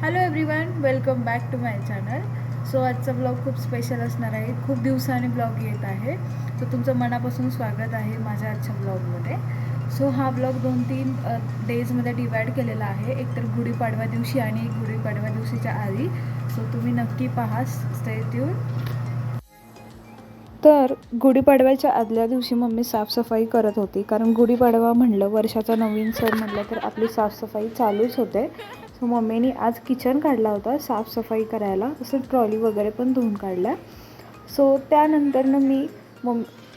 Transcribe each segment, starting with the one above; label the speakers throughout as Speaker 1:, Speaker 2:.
Speaker 1: Hello everyone, welcome back to my channel. So आजचा blog खूप special असणार आहे. खूप दिवसांनी ब्लॉग येत आहे. सो तुमचं मनापासून स्वागत आहे माझ्या आजच्या ब्लॉगमध्ये. सो हा ब्लॉग 2-3 डेजमध्ये डिवाईड केलेला आहे. एक तर गुढीपाडवा दिवशी आणि एक गुढीपाडवा दिवशीच्या आधी. सो तुम्ही नक्की पहा, स्टे ट्यून. तर गुढीपाडव्याच्या आदल्या दिवशी मम्मी साफसफाई करत होती, कारण गुढीपाडवा म्हणलं, वर्षाचा नवीन सण म्हटलं तर आपली साफसफाई चालूच होते. सो मम्मीने आज किचन काढला होता साफसफाई करायला, तसं ट्रॉली वगैरे पण धुवून काढल्या. सो त्यानंतरनं मी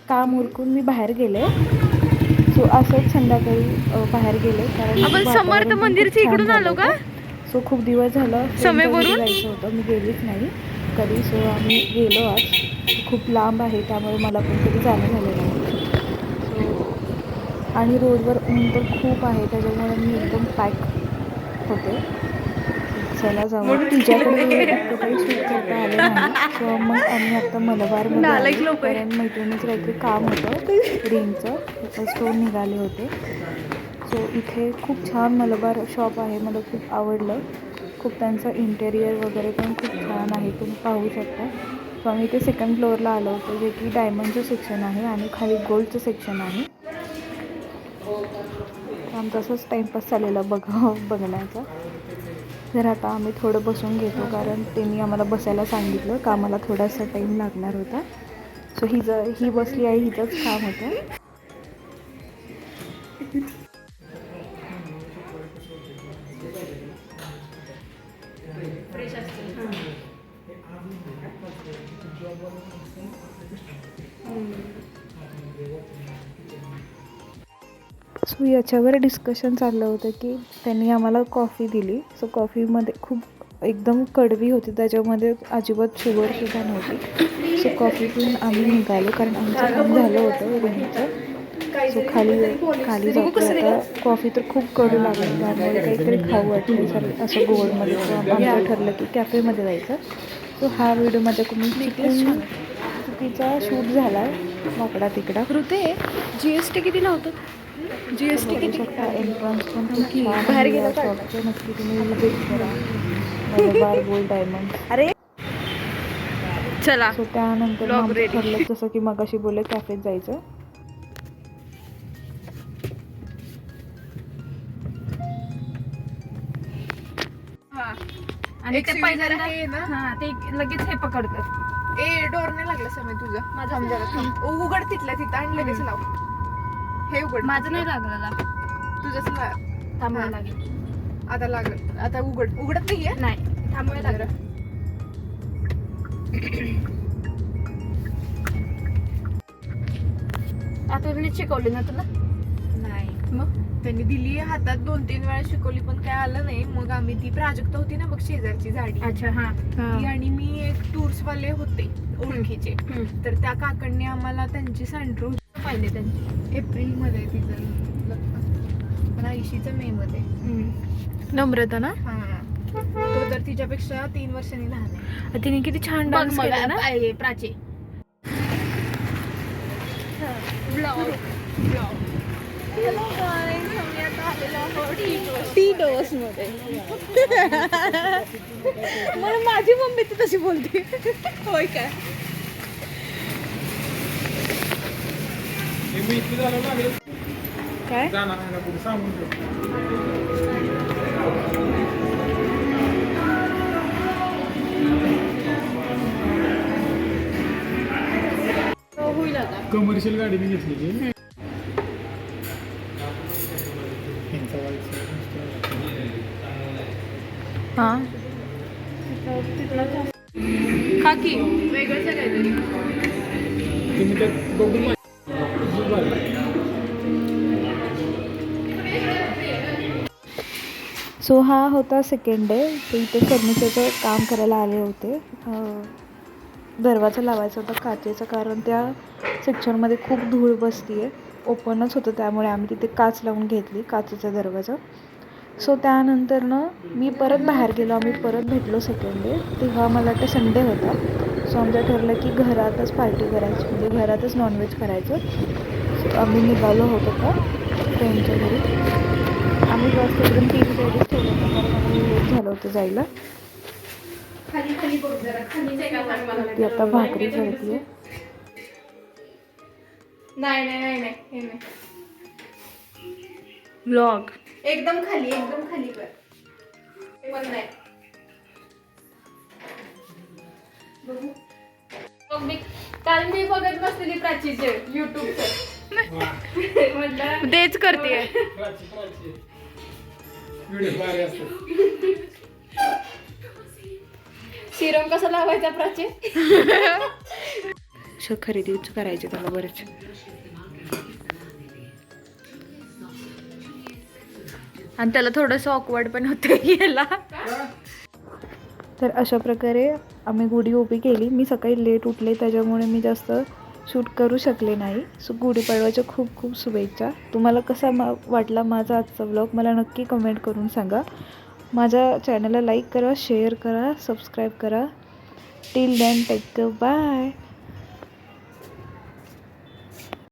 Speaker 1: काम उरकून मी बाहेर गेले. सो असंच संध्याकाळी बाहेर गेले, कारण
Speaker 2: आपण समर्थ मंदिरच्या इकडून आलो का?
Speaker 1: सो खूप दिवस झालं
Speaker 2: समेवरून
Speaker 1: जायचं होतं, मी गेलीच नाही कधी. सो आम्ही गेलो आज. खूप लांब आहे त्यामुळे मला पण कधी जाणं झालं नाही. सो आणि रोडवर ऊन तर खूप आहे, त्याच्यामुळे मी एकदम पॅक होते. चला जाऊ. तिच्याकडे काही शूट करता आलं नाही. सो मग आम्ही आता मलबारमध्ये आलो, कारण मैत्रिणीचं काहीतरी काम होतं रिंगचं, स्टोर निघाले होते. सो इथे खूप छान मलबार शॉप आहे, मला खूप आवडलं. खूप त्यांचं इंटेरियर वगैरे पण खूप छान आहे, तुम्ही पाहू शकता. सो आम्ही इथे सेकंड फ्लोअरला आलो होतो, जे की डायमंडचं सेक्शन आहे आणि खाली गोल्डचं सेक्शन आहे. आमचा तसंच टाईमपास चाललेला बघण्याचा. तर आता आम्ही थोडं बसून घेतो, कारण त्यांनी आम्हाला बसायला सांगितलं, कामाला थोडासा टाईम लागणार होता. सो ही बसली आहे, हिचंच काम होतं. सो याच्यावर डिस्कशन चाललं होतं की त्यांनी आम्हाला कॉफी दिली. सो कॉफीमध्ये खूप एकदम कडवी होती, त्याच्यामध्ये अजिबात शुगरसुद्धा नव्हती. सो कॉफी पिऊन आम्ही निघालो, कारण आमचं काम झालं होतं रिंगचं. सो खाली जातो. आता कॉफी तर खूप कडू लागली, त्यामुळे काहीतरी खाऊ वाटलं सर असं गोडमध्ये. आमचं ठरलं की कॅफेमध्ये जायचं. सो हा व्हिडिओ माझ्याकडून चुकीचा शूट झाला आहे, वाकडा तिकडा.
Speaker 2: GST किती नव्हतं? GST किती?
Speaker 1: एंट्रन्स पण खूप छान बाहेर गेलं शॉपचं, नक्की तुम्ही विजिट करा. Malabar gold diamond.
Speaker 2: अरे चला.
Speaker 1: सो त्यानंतर मग आमचं ठरलं, जसं की मगाशी बोलले, कॅफेत जायचं.
Speaker 2: आणि ते पहिल्यांदा ते लगेच हे पकडतात.
Speaker 3: डोर नाही लागला समय तुझा. माझा उघड तिथल्या तिथं आणि लगेच लाव. हे उघड.
Speaker 2: माझं नाही लागलेला.
Speaker 3: तुझंच
Speaker 2: थांबायला लागेल.
Speaker 3: आता लागल. आता उघडत नाहीये.
Speaker 2: नाही, थांबायला लागेल. आता तुम्ही शिकवली ना तुला?
Speaker 3: नाही,
Speaker 2: मग
Speaker 3: त्यांनी दिली हातात, 2-3 वेळा शिकवली, पण काय आलं नाही. मग आम्ही ती प्राजक्ता होती ना बघ, शेजारची झाडी,
Speaker 2: अच्छा. हा
Speaker 3: ती आणि मी एक टूर्स वाले होते ओळखीचे. तर त्या काकांनी आम्हाला त्यांची सँड्रो पाहिले. त्यांची एप्रिलमध्ये तिचं लग्न, पण 80चं मे मध्ये.
Speaker 2: नम्रता ना?
Speaker 3: हा, तो तर तिच्यापेक्षा 3 वर्षांनी लहान आहे.
Speaker 2: तिने किती छान डान्स केला ना प्राची. टी डोस मध्ये.
Speaker 3: म्हणून माझी मम्मी ती तशी बोलते. होय काय?
Speaker 1: काय
Speaker 2: होईल आता.
Speaker 4: कमर्शियल गाडी मी घेतली.
Speaker 1: हां
Speaker 2: काकी
Speaker 3: वेगळंच आहे काहीतरी.
Speaker 4: तुम्ही त्यात बघून
Speaker 1: सो हा होता सेकंड डे. ते इथे फर्निचरचं काम करायला आले होते. दरवाजा लावायचा होता काचेचा, कारण त्या सेक्शनमध्ये खूप धूळ बसती आहे. ओपनच होतं, त्यामुळे आम्ही तिथे काच लावून घेतली, काचेचा दरवाजा. सो त्यानंतरनं मी परत बाहेर गेलो, आम्ही परत भेटलो सेकंड डे. तेव्हा मला वाटतं संडे होता. सो आमचं ठरलं की घरातच पार्टी करायची, म्हणजे घरातच नॉनव्हेज करायचं. सो आम्ही निघालो होतो का फ्रेंडच्या घरी. आम्ही बस एकदम 3 साईडच ठेवलं होतं कारण आम्हाला लेट झालं होतं जायला.
Speaker 2: खाली खाली बघ जरा खालीच आहे का सांग मला.
Speaker 1: ती आता भाकरी करते.
Speaker 3: नाही नाही नाही नाही हे नाही.
Speaker 1: ब्लॉग
Speaker 3: एकदम खाली कर. हे पण नाही. बघू. बघ मी काल मी बघत बसलेली प्राचीचे युट्यूबचं. म्हटलं
Speaker 1: तेच करते.
Speaker 4: व्हिडिओ भारी असतात.
Speaker 3: सिरम कसा लावायचा प्राची?
Speaker 1: खरेदीच करायचे त्याला बरेच. आणि त्याला थोडंसं ऑकवर्ड पण होतं याला. तर अशा प्रकारे आम्ही गुढी उभी केली. मी सकाळी लेट उठले त्याच्यामुळे मी जास्त शूट करू शकले नाही. सो गुढीपाडव्याच्या खूप खूप शुभेच्छा. तुम्हाला कसा वाटला माझा आजचा व्लॉग मला नक्की कमेंट करून सांगा. माझ्या चॅनलला लाईक करा, शेअर करा, सबस्क्राईब करा. Till then take care, bye.